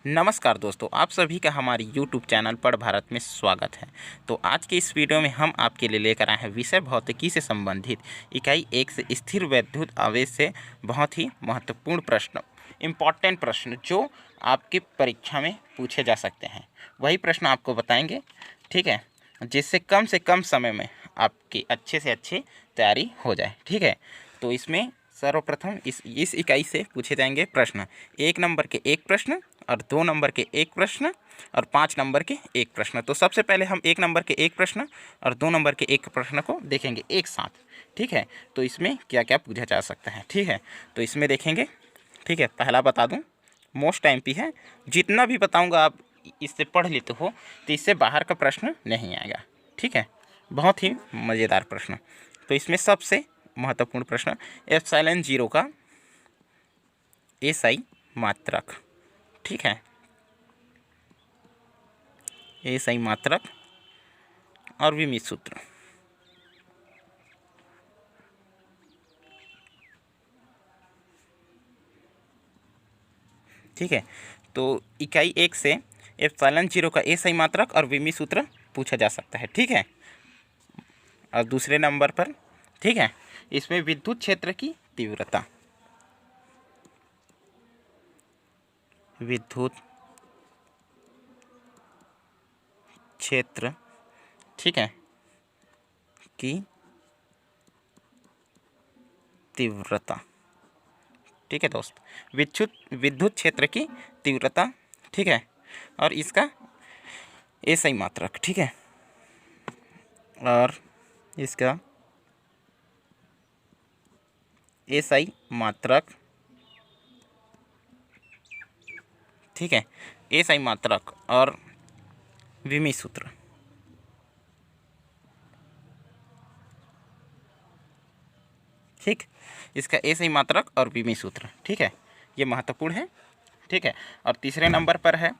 नमस्कार दोस्तों, आप सभी का हमारे YouTube चैनल पढ़ भारत में स्वागत है। तो आज के इस वीडियो में हम आपके लिए लेकर आए हैं विषय भौतिकी से संबंधित इकाई 1 से स्थिर वैद्युत आवेश से बहुत ही महत्वपूर्ण प्रश्न, इम्पॉर्टेंट प्रश्न जो आपकी परीक्षा में पूछे जा सकते हैं, वही प्रश्न आपको बताएंगे। ठीक है, जिससे कम से कम समय में आपकी अच्छे से अच्छी तैयारी हो जाए। ठीक है, तो इसमें सर्वप्रथम इस इकाई से पूछे जाएंगे प्रश्न। 1 नंबर के 1 प्रश्न और 2 नंबर के 1 प्रश्न और 5 नंबर के 1 प्रश्न। तो सबसे पहले हम 1 नंबर के 1 प्रश्न और 2 नंबर के 1 प्रश्न को देखेंगे एक साथ। ठीक है, तो इसमें क्या क्या पूछा जा सकता है। ठीक है, तो इसमें देखेंगे। ठीक है, पहला बता दूं, मोस्ट एमपी है। जितना भी बताऊंगा आप इससे पढ़ लेते हो तो इससे बाहर का प्रश्न नहीं आएगा। ठीक है, बहुत ही मज़ेदार प्रश्न। तो इसमें सबसे महत्वपूर्ण प्रश्न, एप्सिलॉन 0 का एसआई मात्रक। ठीक है, एसआई मात्रक और विमित सूत्र। ठीक है, तो इकाई 1 से एप्सिलॉन 0 का एसआई मात्रक और विमित सूत्र पूछा जा सकता है। ठीक है, और दूसरे नंबर पर, ठीक है, इसमें विद्युत क्षेत्र की तीव्रता, विद्युत क्षेत्र, ठीक है, की तीव्रता। ठीक है दोस्त, विद्युत क्षेत्र की तीव्रता। ठीक है, और इसका एसआई मात्रक। ठीक है, और इसका एसआई मात्रक। ठीक है, एसआई मात्रक और विमित सूत्र। ठीक, इसका एसआई मात्रक और विमित सूत्र। ठीक है, ये महत्वपूर्ण है। ठीक है, और तीसरे नंबर पर है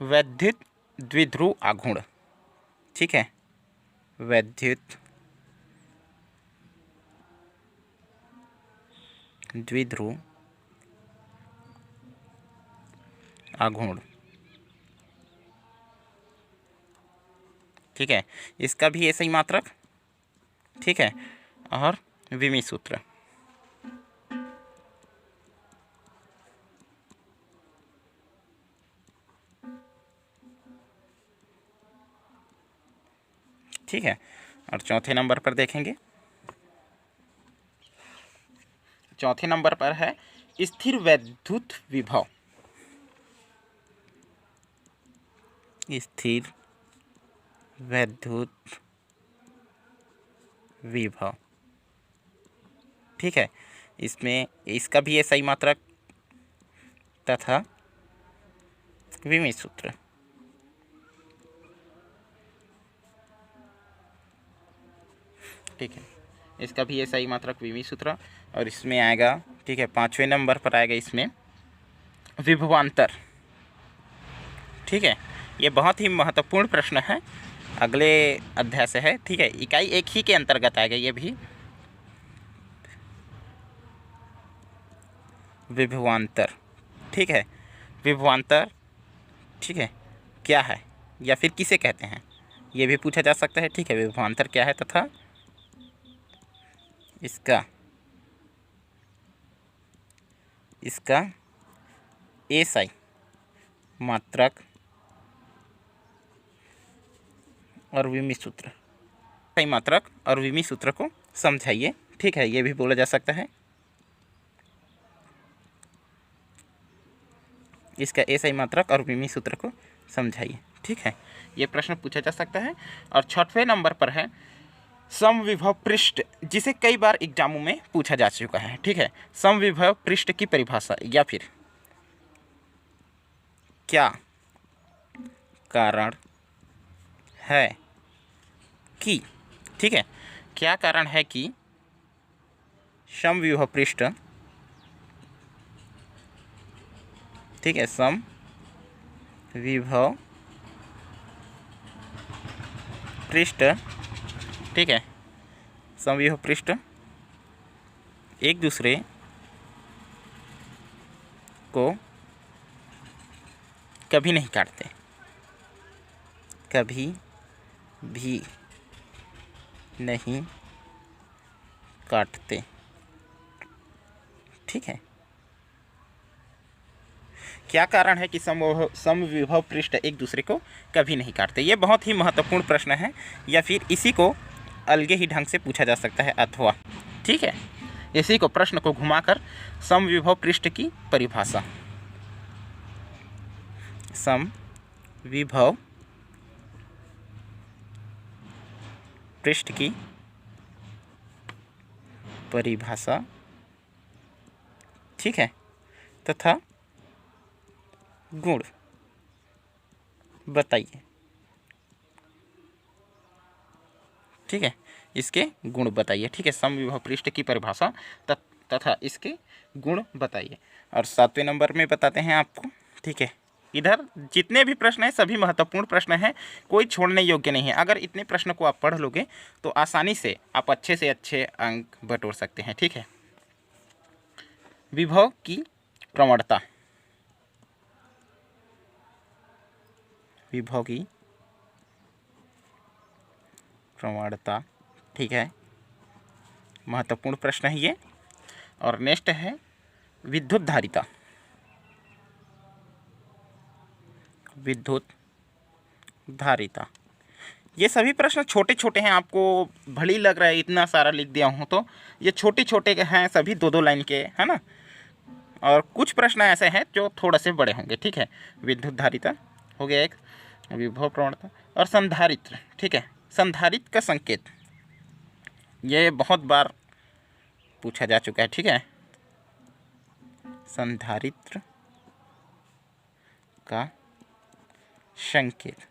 वैद्युत द्विध्रुव आघूर्ण। ठीक है, वैद्युत द्विध्रुव आघूर्ण। ठीक है, इसका भी एसआई मात्रक। ठीक है, और विमित सूत्र। ठीक है, और चौथे नंबर पर देखेंगे। चौथे नंबर पर है स्थिर वैद्युत विभव। स्थिर वैद्युत विभव। ठीक है, इसमें इसका भी एसआई मात्रक तथा विमित सूत्र। ठीक है, इसका भी एसआई मात्रक विमित सूत्र, और इसमें आएगा, ठीक है, 5वें नंबर पर आएगा इसमें विभवांतर। ठीक है, ये बहुत ही महत्वपूर्ण प्रश्न है, अगले अध्याय से है। ठीक है, इकाई 1 ही के अंतर्गत आएगा ये भी, विभवांतर। ठीक है, विभवांतर, ठीक है, क्या है या फिर किसे कहते हैं, ये भी पूछा जा सकता है। ठीक है, विभवांतर क्या है तथा इसका एसआई मात्रक और विमित सूत्र। एसआई मात्रक और विमित सूत्र को समझाइए। ठीक है, ये भी बोला जा सकता है। इसका एसआई मात्रक और विमित सूत्र को समझाइए। ठीक है, ये प्रश्न पूछा जा सकता है। और 6वें नंबर पर है समविभव पृष्ठ, जिसे कई बार एग्जामों में पूछा जा चुका है। ठीक है, समविभव पृष्ठ की परिभाषा, या फिर क्या कारण है कि, ठीक है, क्या कारण है कि समविभव पृष्ठ, ठीक है, समविभव पृष्ठ, ठीक है, समविभव पृष्ठ एक दूसरे को कभी नहीं काटते, कभी भी नहीं काटते। ठीक है, क्या कारण है कि समविभव पृष्ठ एक दूसरे को कभी नहीं काटते? ये बहुत ही महत्वपूर्ण प्रश्न है, या फिर इसी को अलगे ही ढंग से पूछा जा सकता है अथवा। ठीक है, इसी को प्रश्न को घुमाकर समविभव पृष्ठ की परिभाषा, समविभव पृष्ठ की परिभाषा, ठीक है, तथा गुण बताइए। ठीक है, इसके गुण बताइए। ठीक है, समविभव पृष्ठ की परिभाषा तथा इसके गुण बताइए। और 7वें नंबर में बताते हैं आपको। ठीक है, इधर जितने भी प्रश्न हैं सभी महत्वपूर्ण प्रश्न हैं, कोई छोड़ने योग्य नहीं है। अगर इतने प्रश्न को आप पढ़ लोगे तो आसानी से आप अच्छे से अच्छे अंक बटोर सकते हैं। ठीक है, विभव की प्रवणता, विभव की प्रवणता, ठीक है, महत्वपूर्ण प्रश्न है ये। और नेक्स्ट है विद्युत धारिता, विद्युत धारिता। ये सभी प्रश्न छोटे छोटे हैं, आपको भली लग रहा है इतना सारा लिख दिया हूँ, तो ये छोटे छोटे हैं, सभी 2-2 लाइन के, है ना। और कुछ प्रश्न ऐसे हैं जो थोड़ा से बड़े होंगे। ठीक है, विद्युत धारिता हो गया एक, विभव प्रवणता और संधारित्र। ठीक है, संधारित्र का संकेत ये बहुत बार पूछा जा चुका है। ठीक है, संधारित्र का संकेत।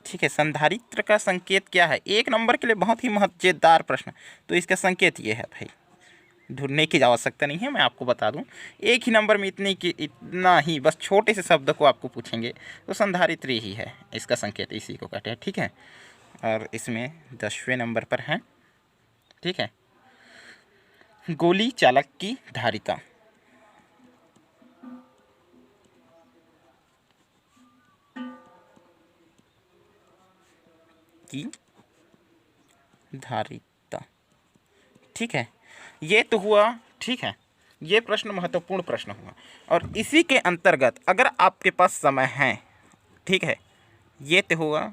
ठीक है, संधारित्र का संकेत क्या है? 1 नंबर के लिए बहुत ही मजेदार प्रश्न। तो इसका संकेत ये है भाई, ढूंढने की आवश्यकता नहीं है, मैं आपको बता दूं। 1 ही नंबर में इतना ही बस छोटे से शब्द को आपको पूछेंगे तो संधारित्र ही है इसका संकेत, इसी को कहते हैं। ठीक है, और इसमें 10वें नंबर पर है। ठीक है, गोली चालक की धारिता, की धारिता। ठीक है, ये तो हुआ। ठीक है, ये प्रश्न महत्वपूर्ण प्रश्न हुआ। और इसी के अंतर्गत अगर आपके पास समय है, ठीक है, ये तो हुआ,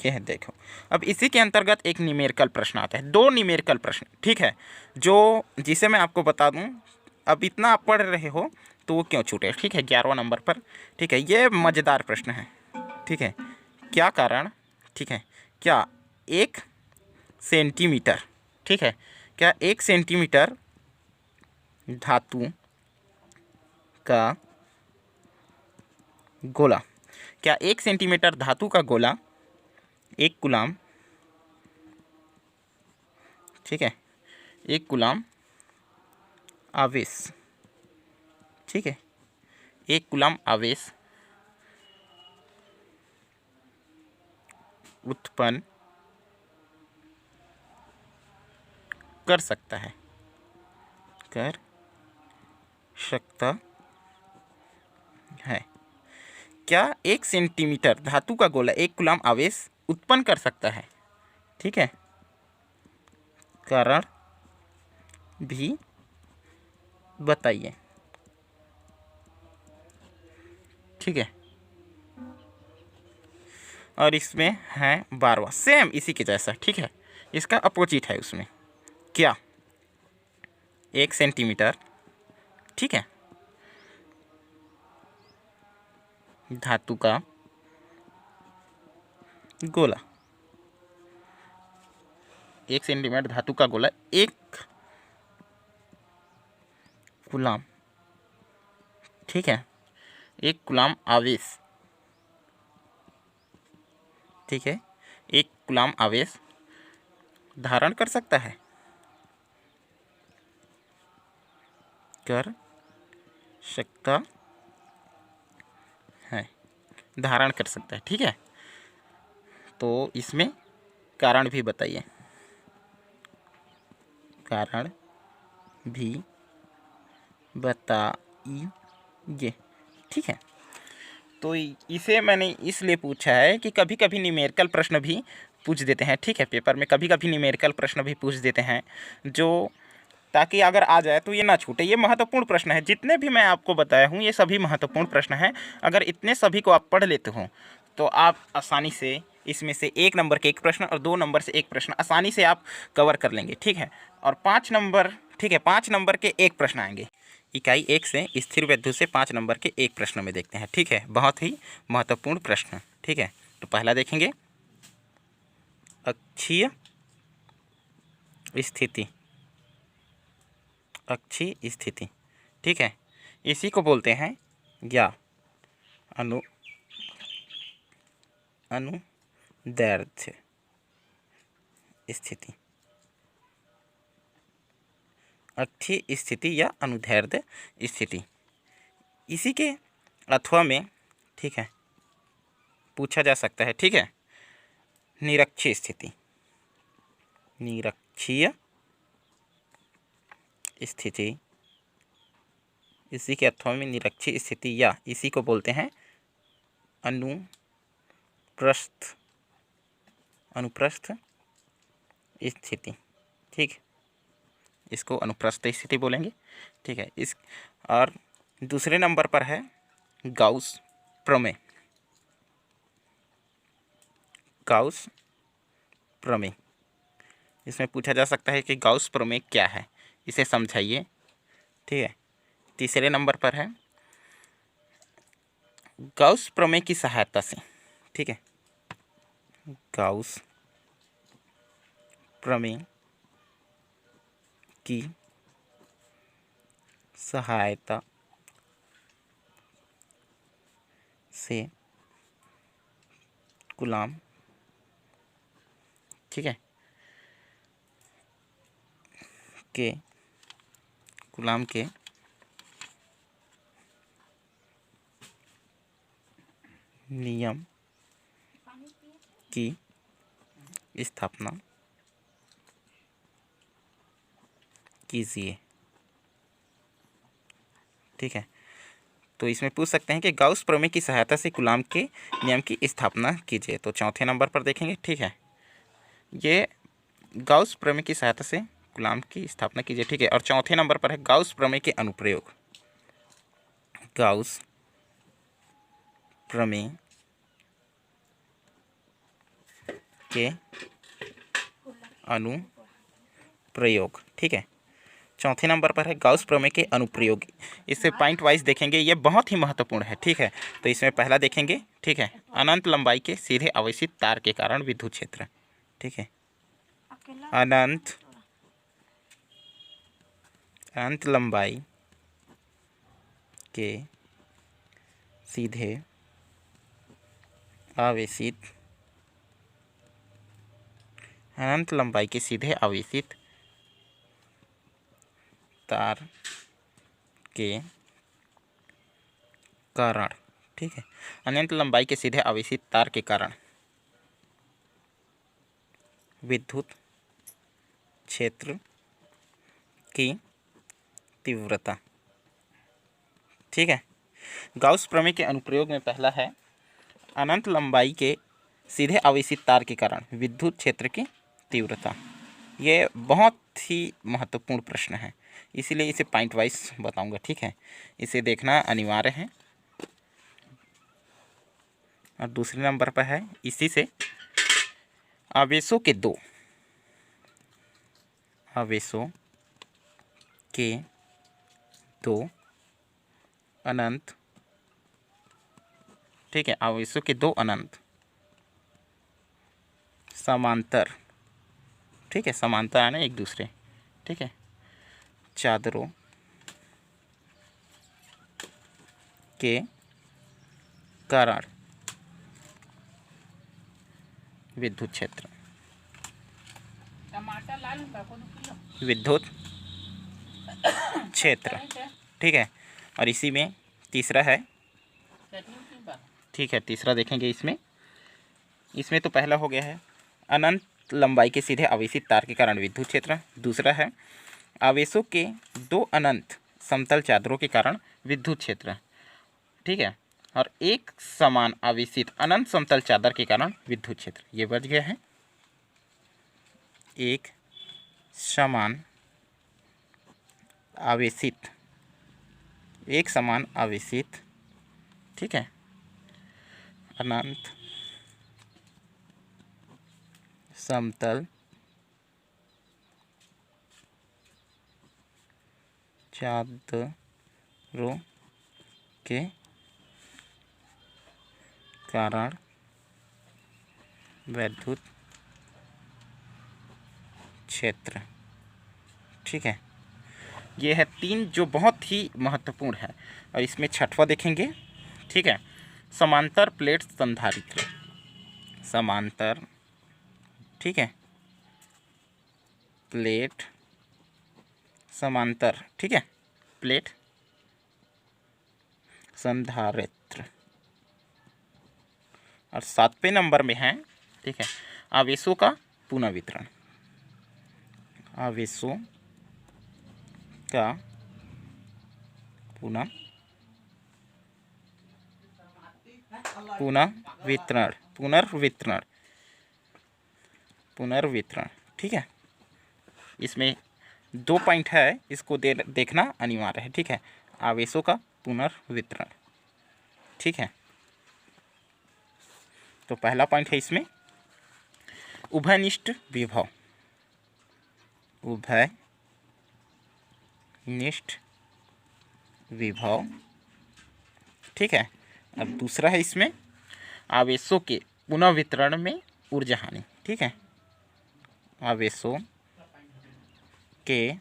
यह देखो। अब इसी के अंतर्गत एक न्यूमेरिकल प्रश्न आता है, 2 न्यूमेरिकल प्रश्न। ठीक है, जो जिसे मैं आपको बता दूं, अब इतना आप पढ़ रहे हो तो वो क्यों छूटे। ठीक है, 11वां नंबर पर। ठीक है, ये मज़ेदार प्रश्न है। ठीक है, क्या कारण, ठीक है, क्या 1 सेंटीमीटर, ठीक है, क्या 1 सेंटीमीटर धातु का गोला, क्या 1 सेंटीमीटर धातु का गोला 1 कूलाम, ठीक है, 1 कूलाम आवेश, ठीक है, 1 कूलाम आवेश उत्पन्न कर सकता है, कर सकता है। क्या 1 सेंटीमीटर धातु का गोला 1 कूलाम आवेश उत्पन्न कर सकता है? ठीक है, कारण भी बताइए। ठीक है, और इसमें है 12वां, सेम इसी के जैसा। ठीक है, इसका अपोजिट है उसमें। क्या 1 सेंटीमीटर, ठीक है, धातु का गोला, 1 सेंटीमीटर धातु का गोला 1 कूलाम, ठीक है, 1 कूलाम आवेश, ठीक है, 1 कूलाम आवेश धारण कर सकता है, कर सकता है, धारण कर सकता है। ठीक है, तो इसमें कारण भी बताइए, कारण भी बताइए। ई ये, ठीक है। तो इसे मैंने इसलिए पूछा है कि कभी कभी न्यूमेरिकल प्रश्न भी पूछ देते हैं, ठीक है। पेपर में कभी कभी न्यूमेरिकल प्रश्न भी पूछ देते हैं, जो ताकि अगर आ जाए तो ये ना छूटे। ये महत्वपूर्ण प्रश्न है, जितने भी मैं आपको बताया हूँ ये सभी महत्वपूर्ण प्रश्न हैं। अगर इतने सभी को आप पढ़ लेते हो तो आप आसानी से इसमें से 1 नंबर के 1 प्रश्न और 2 नंबर से 1 प्रश्न आसानी से आप कवर कर लेंगे, ठीक है। और 5 नंबर, ठीक है, 5 नंबर के 1 प्रश्न आएंगे। इकाई 1 से स्थिर विद्युत से 5 नंबर के 1 प्रश्न में देखते हैं, ठीक है। बहुत ही महत्वपूर्ण प्रश्न, ठीक है। तो पहला देखेंगे अक्षीय स्थिति, अक्षीय स्थिति, ठीक है। इसी को बोलते हैं या अनुदैर्ध्य स्थिति, अक्षीय स्थिति या अनुदैर्ध्य स्थिति। इसी के अथवा में, ठीक है, पूछा जा सकता है, ठीक है, निरक्षीय स्थिति, निरक्षीय स्थिति। इसी के अथवा में निरक्षीय स्थिति या इसी को बोलते हैं अनुप्रस्थ स्थिति, ठीक। इसको अनुप्रस्थ स्थिति बोलेंगे, ठीक है। इस और दूसरे नंबर पर है गाउस प्रमेय, गाउस प्रमेय। इसमें पूछा जा सकता है कि गाउस प्रमेय क्या है, इसे समझाइए, ठीक है। तीसरे नंबर पर है गाउस प्रमेय की सहायता से, ठीक है, गाउस प्रमेय की सहायता से कूलॉम, ठीक है, के कूलॉम के नियम की स्थापना कीजिए, ठीक है। तो इसमें पूछ सकते हैं कि गाउस प्रमेय की सहायता से कूलॉम के नियम की स्थापना कीजिए। तो चौथे नंबर पर देखेंगे, ठीक है, ये गाउस प्रमेय की सहायता से कूलॉम की स्थापना कीजिए, ठीक है। और चौथे नंबर पर है गाउस प्रमेय के अनुप्रयोग, गाउस प्रमेय के अनुप्रयोग, ठीक है। चौथे नंबर पर है गाउस प्रमेय के अनुप्रयोग। इसे पॉइंट वाइज देखेंगे, ये बहुत ही महत्वपूर्ण है, ठीक है। तो इसमें पहला देखेंगे, ठीक है, अनंत लंबाई के सीधे आवेशित तार के कारण विद्युत क्षेत्र, ठीक है। अनंत लंबाई के सीधे आवेशित, अनंत लंबाई के सीधे आवेशित तार के कारण, ठीक है, अनंत लंबाई के सीधे आवेशित तार के कारण विद्युत क्षेत्र की तीव्रता, ठीक है। गाउस प्रमेय के अनुप्रयोग में पहला है अनंत लंबाई के सीधे आवेशित तार के कारण विद्युत क्षेत्र की तीव्रता। ये बहुत ही महत्वपूर्ण प्रश्न है, इसीलिए इसे पॉइंट वाइज बताऊंगा, ठीक है। इसे देखना अनिवार्य है। और दूसरे नंबर पर है इसी से आवेशों के दो अनंत, ठीक है, आवेशों के दो अनंत समांतर, ठीक है, समांतर आने एक दूसरे, ठीक है, चादरों के कारण विद्युत क्षेत्र, विद्युत क्षेत्र, ठीक है। और इसी में तीसरा है, ठीक है, तीसरा देखेंगे। इसमें तो पहला हो गया है अनंत लंबाई के सीधे आवेशित तार के कारण विद्युत क्षेत्र। दूसरा है आवेशों के दो अनंत समतल चादरों के कारण विद्युत क्षेत्र, ठीक है, और एक समान आवेशित अनंत समतल चादर के कारण विद्युत क्षेत्र, ये बच गया है। एक समान आवेशित, एक समान आवेशित, ठीक है, अनंत समतल चादरों के कारण विद्युत क्षेत्र, ठीक है। ये है 3 जो बहुत ही महत्वपूर्ण है। और इसमें छठवां देखेंगे, ठीक है, समांतर प्लेट संधारित्र, समांतर, ठीक है, प्लेट समांतर, ठीक है, प्लेट संधारित्र। और 7वें नंबर में है, ठीक है, आवेशों का पुनः वितरण, आवेशों का पुनर्वितरण, ठीक है। इसमें 2 पॉइंट है, इसको देखना अनिवार्य है, ठीक है, आवेशों का पुनर्वितरण, ठीक है। तो पहला पॉइंट है इसमें उभयनिष्ठ विभव, उभयनिष्ठ विभव, ठीक है। अब दूसरा है इसमें आवेशों के पुनः वितरण में ऊर्जा हानि, ठीक है, आवेशों के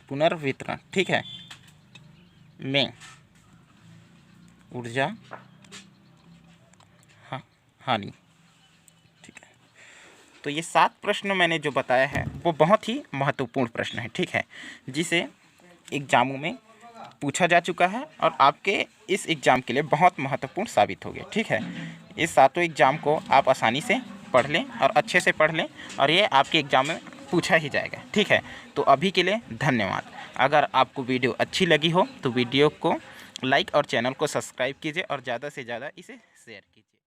पुनर्वितरण, ठीक है, में ऊर्जा हानि, ठीक है। तो ये 7 प्रश्न मैंने जो बताया है वो बहुत ही महत्वपूर्ण प्रश्न है, ठीक है, जिसे एग्जामों में पूछा जा चुका है और आपके इस एग्ज़ाम के लिए बहुत महत्वपूर्ण साबित हो गया, ठीक है। इस 7 एग्ज़ाम को आप आसानी से पढ़ लें और अच्छे से पढ़ लें और ये आपके एग्ज़ाम में पूछा ही जाएगा, ठीक है। तो अभी के लिए धन्यवाद। अगर आपको वीडियो अच्छी लगी हो तो वीडियो को लाइक और चैनल को सब्सक्राइब कीजिए और ज़्यादा से ज़्यादा इसे शेयर कीजिए।